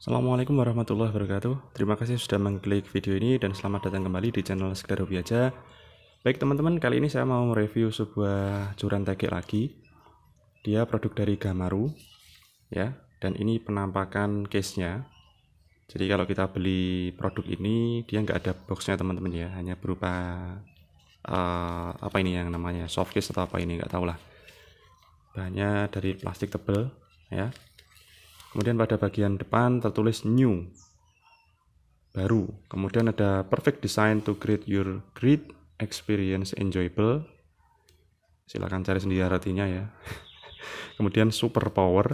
Assalamualaikum warahmatullahi wabarakatuh. Terima kasih sudah mengklik video ini dan selamat datang kembali di channel Sekedar Hobi Aja. Baik teman-teman, kali ini saya mau mereview sebuah joran tegek lagi. Dia produk dari Gamaru ya, dan ini penampakan case-nya. Jadi kalau kita beli produk ini dia nggak ada boxnya teman-teman ya, hanya berupa apa ini yang namanya soft case atau apa ini nggak tahu lah. Bahannya dari plastik tebal ya. Kemudian pada bagian depan tertulis new, baru. Kemudian ada perfect design to create your great experience enjoyable. Silahkan cari sendiri artinya ya. Kemudian super power.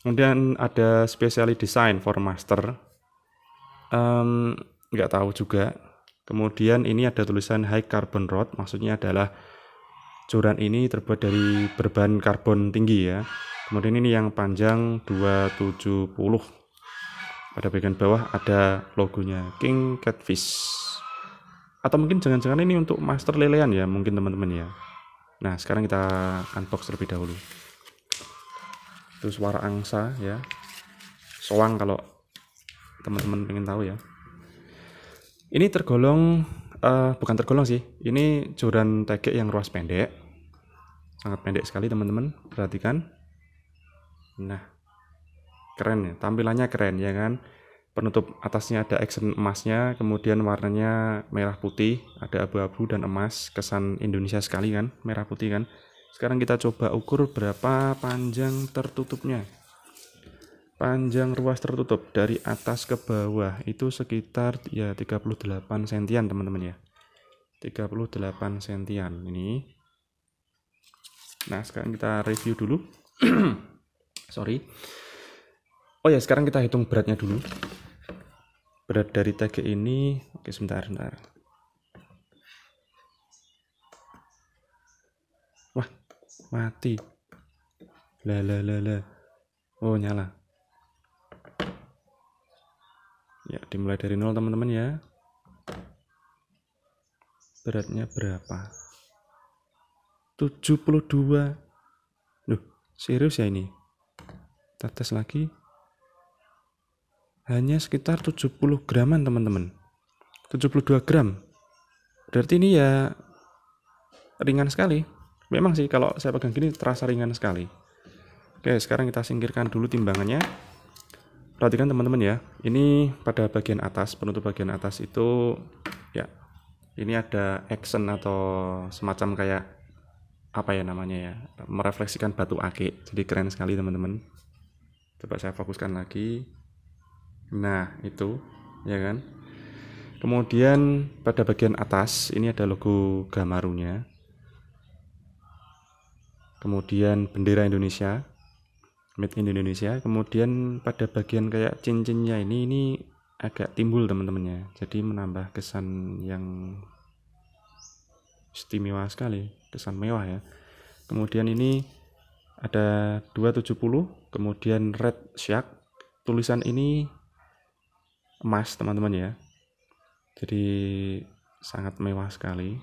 Kemudian ada specially design for master. Nggak tahu juga. Kemudian ini ada tulisan high carbon rod. Maksudnya adalah joran ini terbuat dari berbahan karbon tinggi ya. Kemudian ini yang panjang 270. Pada bagian bawah ada logonya King Catfish. Atau mungkin jangan-jangan ini untuk master lelean ya, mungkin teman-teman ya. Nah, sekarang kita unbox terlebih dahulu. Itu suara angsa ya. Soang kalau teman-teman pengen tahu ya. Ini tergolong bukan tergolong sih. Ini joran tegek yang ruas pendek. Sangat pendek sekali teman-teman, perhatikan. Nah, keren ya, tampilannya keren ya kan. Penutup atasnya ada aksen emasnya, kemudian warnanya merah putih, ada abu-abu dan emas, kesan Indonesia sekali kan, merah putih kan. Sekarang kita coba ukur berapa panjang tertutupnya. Panjang ruas tertutup dari atas ke bawah itu sekitar ya 38 sentian teman-teman ya. 38 sentian ini. Nah, sekarang kita review dulu. Sorry. Oh ya, sekarang kita hitung beratnya dulu. Berat dari tegek ini, oke sebentar. Wah, mati. Lah. Oh, nyala. Ya, dimulai dari 0 teman-teman ya. Beratnya berapa? 72. Duh, serius ya ini? Kita tes lagi. Hanya sekitar 70 graman teman-teman. 72 gram. Berarti ini ya ringan sekali. Memang sih kalau saya pegang gini terasa ringan sekali. Oke, sekarang kita singkirkan dulu timbangannya. Perhatikan teman-teman ya. Ini pada bagian atas, penutup bagian atas itu ya. Ini ada action atau semacam kayak apa ya namanya ya, merefleksikan batu akik. Jadi keren sekali teman-teman. Coba saya fokuskan lagi. Nah, itu ya kan. Kemudian pada bagian atas ini ada logo Gamarunya. Kemudian bendera Indonesia, made in Indonesia. Kemudian pada bagian kayak cincinnya ini agak timbul teman-temannya. Jadi menambah kesan yang istimewa sekali, kesan mewah ya. Kemudian ini ada 270, kemudian red shark. Tulisan ini emas teman-teman ya. Jadi sangat mewah sekali.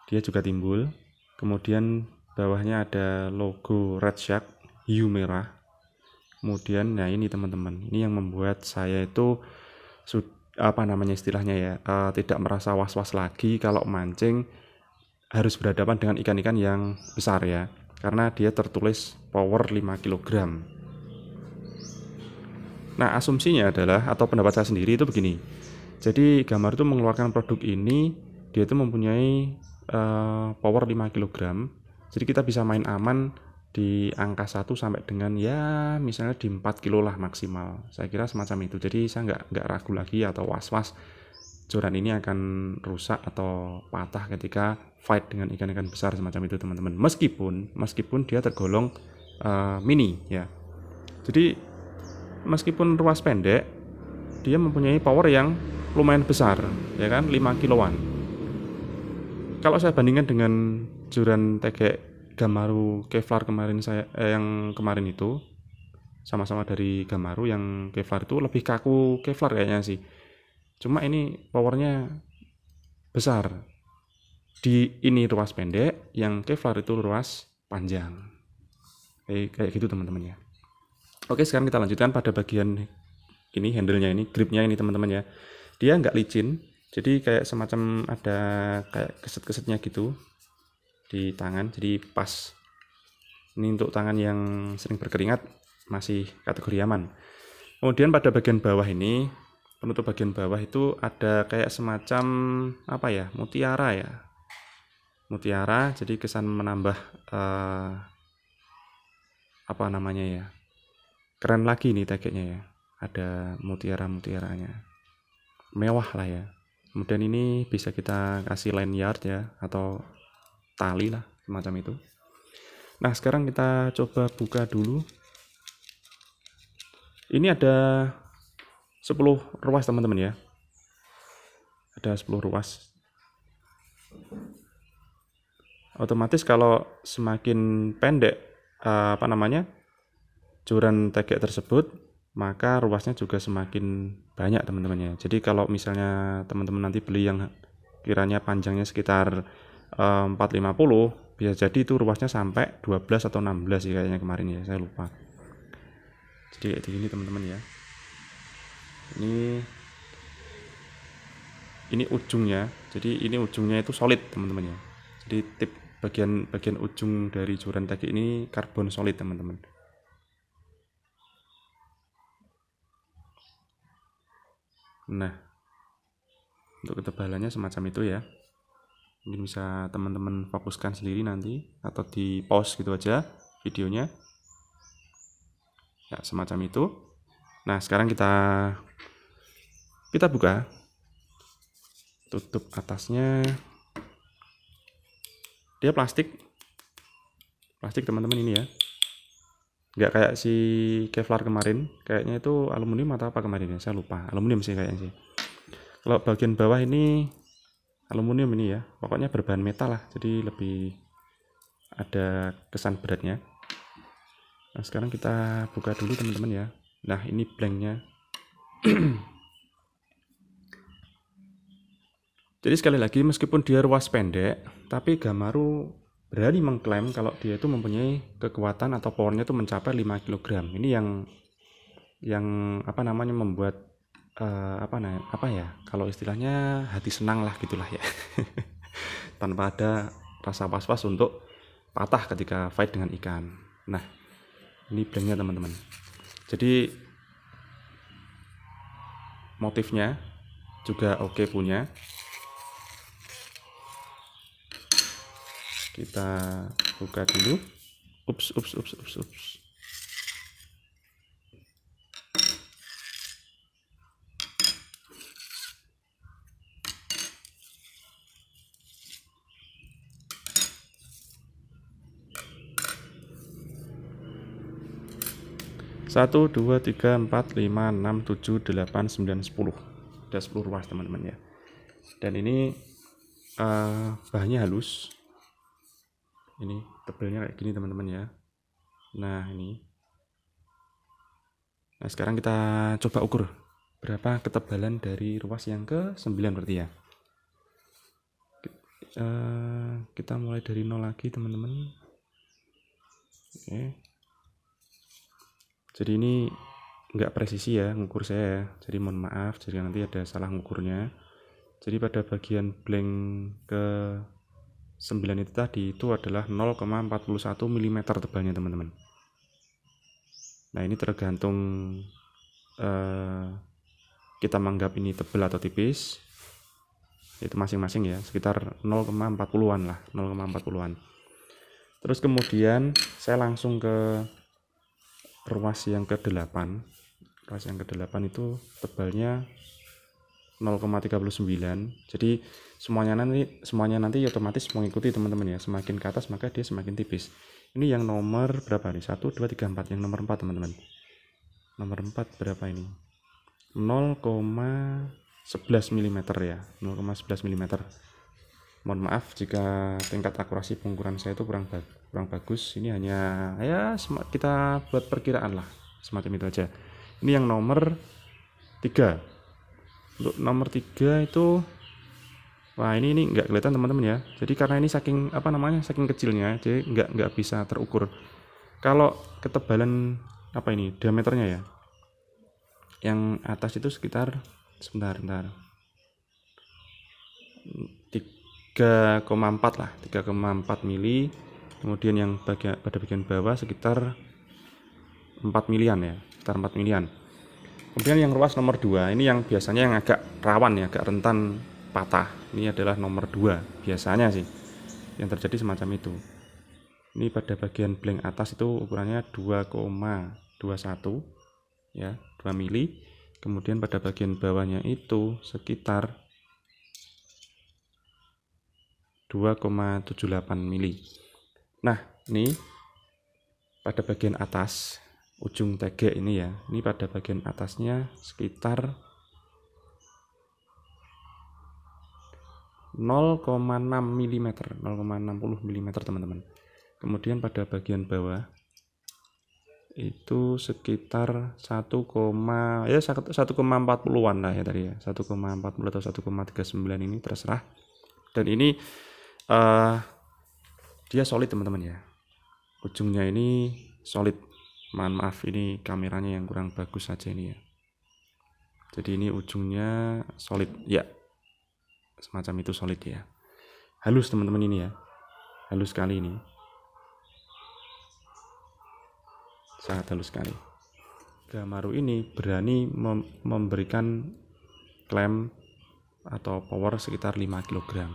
Dia juga timbul. Kemudian bawahnya ada logo red shark, hiu merah. Kemudian nah ini teman-teman, ini yang membuat saya itu apa namanya istilahnya ya, tidak merasa was-was lagi kalau mancing harus berhadapan dengan ikan-ikan yang besar ya, karena dia tertulis power 5 kg. Nah, asumsinya adalah atau pendapat saya sendiri itu begini. Jadi Gamaru itu mengeluarkan produk ini, dia itu mempunyai power 5 kg. Jadi kita bisa main aman di angka 1 sampai dengan ya misalnya di 4 kilo lah maksimal. Saya kira semacam itu. Jadi saya nggak ragu lagi atau was-was joran ini akan rusak atau patah ketika fight dengan ikan-ikan besar semacam itu teman-teman. Meskipun dia tergolong mini ya. Jadi meskipun ruas pendek, dia mempunyai power yang lumayan besar ya kan, 5 kiloan. Kalau saya bandingkan dengan joran tegek Gamaru Kevlar kemarin yang kemarin itu sama-sama dari Gamaru, yang Kevlar itu lebih kaku Kevlar kayaknya sih. Cuma ini powernya besar. Di ini ruas pendek, yang Kevlar itu ruas panjang. Kayak gitu teman-teman ya. Oke, sekarang kita lanjutkan pada bagian ini handle-nya ini, gripnya ini teman-teman ya. Dia nggak licin, jadi kayak semacam ada kayak keset-kesetnya gitu di tangan, jadi pas. Ini untuk tangan yang sering berkeringat masih kategori aman. Kemudian pada bagian bawah ini, penutup bagian bawah itu ada kayak semacam apa ya, mutiara ya. Mutiara, jadi kesan menambah apa namanya ya, keren lagi nih tagnya ya. Ada mutiara-mutiaranya, mewah lah ya. Kemudian ini bisa kita kasih lanyard ya, atau tali lah semacam itu. Nah sekarang kita coba buka dulu. Ini ada 10 ruas teman-teman ya. Ada 10 ruas. Otomatis kalau semakin pendek apa namanya, joran tegek tersebut, maka ruasnya juga semakin banyak teman-teman ya. Jadi kalau misalnya teman-teman nanti beli yang kiranya panjangnya sekitar 450, bisa jadi itu ruasnya sampai 12 atau 16 sih kayaknya kemarin ya, saya lupa. Jadi kayak gini teman-teman ya. Ini ujungnya. Jadi ini ujungnya itu solid teman-teman ya. Jadi tip bagian ujung dari joran tegek ini karbon solid teman-teman. Nah, untuk ketebalannya semacam itu ya. Mungkin bisa teman-teman fokuskan sendiri nanti, atau di pause gitu aja videonya. Ya, semacam itu. Nah, sekarang kita buka. Tutup atasnya. Dia plastik teman-teman ini ya. Nggak kayak si Kevlar kemarin, kayaknya itu aluminium atau apa kemarin ya, saya lupa. Aluminium sih kayaknya sih. Kalau bagian bawah ini aluminium ini ya, pokoknya berbahan metal lah, jadi lebih ada kesan beratnya. Nah sekarang kita buka dulu teman-teman ya. Nah ini blanknya. Jadi sekali lagi, meskipun dia ruas pendek, tapi Gamaru berani mengklaim kalau dia itu mempunyai kekuatan atau powernya itu mencapai 5 kg. Ini yang apa namanya, membuat apa ya, kalau istilahnya hati senang lah gitulah ya. Tanpa ada rasa was-was untuk patah ketika fight dengan ikan. Nah ini blanknya teman-teman. Jadi motifnya juga oke punya. Kita buka dulu. Ups. 1, 2, 3, 4, 5, 6, 7, 8, 9, 10. Ada 10 ruas teman-teman ya. Dan ini bahannya halus. Ini tebelnya kayak gini teman-teman ya. Nah ini. Nah sekarang kita coba ukur berapa ketebalan dari ruas yang ke 9 berarti ya. Kita mulai dari 0 lagi teman-teman. Oke. Jadi ini nggak presisi ya ngukur saya ya, jadi mohon maaf jika nanti ada salah ngukurnya. Jadi pada bagian blank ke 9 itu tadi itu adalah 0,41 mm tebalnya teman-teman. Nah ini tergantung kita menganggap ini tebal atau tipis, itu masing-masing ya, sekitar 0,40-an lah, 0,40-an. Terus kemudian saya langsung ke ruas yang ke-8. Ruas yang ke-8 itu tebalnya 0,39. Jadi semuanya nanti otomatis mengikuti teman-teman ya. Semakin ke atas maka dia semakin tipis. Ini yang nomor berapa nih? 1, 2, 3, 4. Yang nomor 4 teman-teman. Nomor 4 berapa ini? 0,11 mm ya. 0,11 mm. Mohon maaf jika tingkat akurasi pengukuran saya itu kurang bagus. Ini hanya ya kita buat perkiraan lah, semacam itu aja. Ini yang nomor 3. Untuk nomor 3 itu, wah ini nggak kelihatan teman-teman ya. Jadi karena ini saking saking kecilnya, jadi nggak bisa terukur. Kalau ketebalan diameternya ya, yang atas itu sekitar sebentar 3,4 lah, 3,4 mili. Kemudian yang pada bagian bawah sekitar 4 milian ya, sekitar 4 milian. Kemudian yang ruas nomor 2 ini yang biasanya yang agak rawan ya, agak rentan patah. Ini adalah nomor 2 biasanya sih yang terjadi semacam itu. Ini pada bagian blank atas itu ukurannya 2,21 ya, 2 mili. Kemudian pada bagian bawahnya itu sekitar 2,78 mili. Nah, ini pada bagian atas ujung tegek ini ya, ini pada bagian atasnya sekitar 0,6 mm, 0,60 mm teman-teman. Kemudian pada bagian bawah itu sekitar 1,40-an lah ya tadi ya, 1,40 atau 1,39 ini terserah. Dan ini dia solid teman-teman ya, ujungnya ini solid. Mohon maaf ini kameranya yang kurang bagus saja ini ya. Jadi ini ujungnya solid ya, semacam itu solid ya, halus teman-teman ini ya, halus sekali ini, sangat halus sekali. Gamaru ini berani memberikan klaim atau power sekitar 5 kg.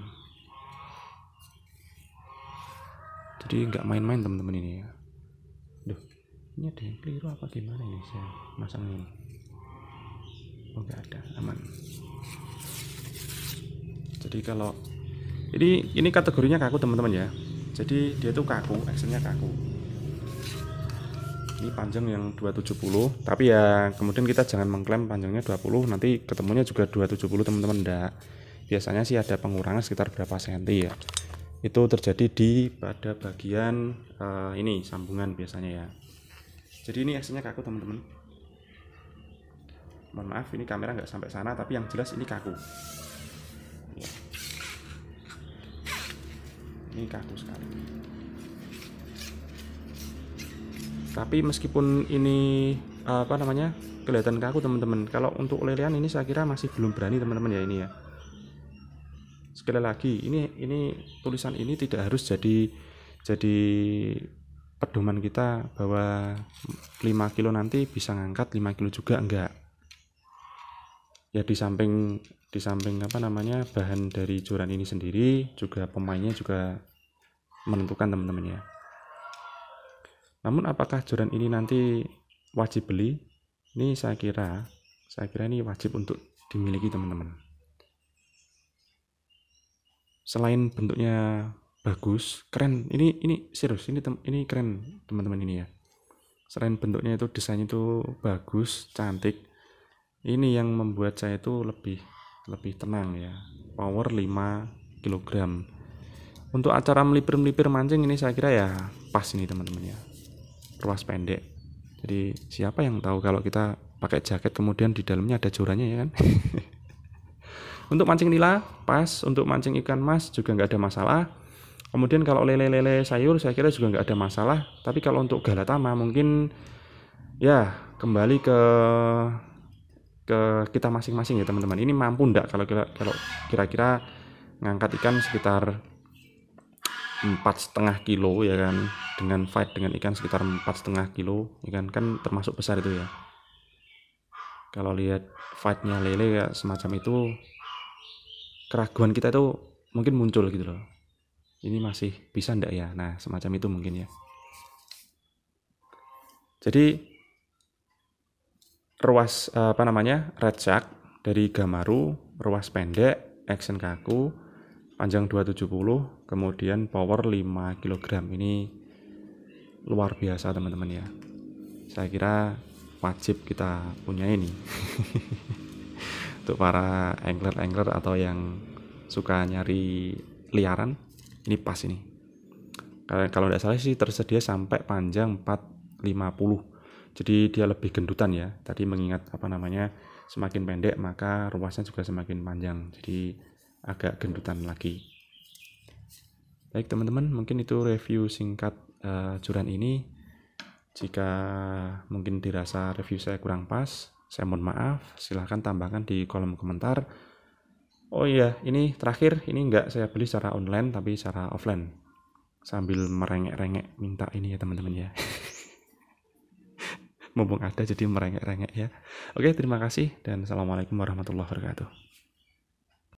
Jadi nggak main-main teman-teman ini ya. Duh, ini ada yang keliru apa gimana ini saya masangnya ini? Oh nggak ada, aman. Jadi kalau ini kategorinya kaku teman-teman ya. Jadi dia tuh kaku, actionnya kaku. Ini panjang yang 270, tapi ya kemudian kita jangan mengklaim panjangnya 20, nanti ketemunya juga 270 teman-teman. Enggak. Biasanya sih ada pengurangan sekitar berapa senti ya. Itu terjadi pada bagian ini sambungan biasanya ya. Jadi ini actionnya kaku teman-teman. Mohon maaf ini kamera nggak sampai sana, tapi yang jelas ini kaku. Ya. Ini kaku sekali. Tapi meskipun ini kelihatan kaku teman-teman, kalau untuk lelehan ini saya kira masih belum berani teman-teman ya ini ya. Sekali lagi ini tulisan ini tidak harus jadi pedoman kita bahwa 5 kilo nanti bisa ngangkat 5 kilo juga, enggak. Ya di samping bahan dari joran ini sendiri juga pemainnya juga menentukan teman-teman ya. Namun apakah joran ini nanti wajib beli? Ini saya kira ini wajib untuk dimiliki teman-teman. Selain bentuknya bagus, keren, ini serius, ini keren teman-teman ini ya. Selain bentuknya itu, desainnya itu bagus, cantik. Ini yang membuat saya itu lebih tenang ya. Power 5 kg. Untuk acara melipir mancing ini saya kira ya pas ini teman-teman ya. Ruas pendek. Jadi siapa yang tahu kalau kita pakai jaket kemudian di dalamnya ada jorannya ya kan. Untuk mancing nila pas, untuk mancing ikan mas juga nggak ada masalah. Kemudian kalau lele sayur saya kira juga nggak ada masalah. Tapi kalau untuk galatama mungkin ya kembali ke kita masing-masing ya teman-teman. Ini mampu enggak kalau kira-kira ngangkat ikan sekitar 4,5 kilo ya kan, dengan fight dengan ikan sekitar 4,5 kilo ya kan termasuk besar itu ya. Kalau lihat fightnya lele ya semacam itu, keraguan kita itu mungkin muncul gitu loh. Ini masih bisa enggak ya? Nah semacam itu mungkin ya. Jadi ruas red shark dari Gamaru, ruas pendek, action kaku, panjang 270, kemudian power 5 kg. Ini luar biasa teman-teman ya. Saya kira wajib kita punya ini. Untuk para angler atau yang suka nyari liaran, ini pas ini. Kalau tidak salah sih tersedia sampai panjang 450. Jadi dia lebih gendutan ya. Tadi mengingat semakin pendek maka ruasnya juga semakin panjang. Jadi agak gendutan lagi. Baik teman-teman, mungkin itu review singkat joran ini. Jika mungkin dirasa review saya kurang pas, Saya mohon maaf, silahkan tambahkan di kolom komentar. Oh iya, ini terakhir, ini enggak saya beli secara online tapi secara offline. Sambil merengek-rengek minta ini ya teman-teman ya. Mumpung ada jadi merengek-rengek ya. Oke, terima kasih dan assalamualaikum warahmatullahi wabarakatuh.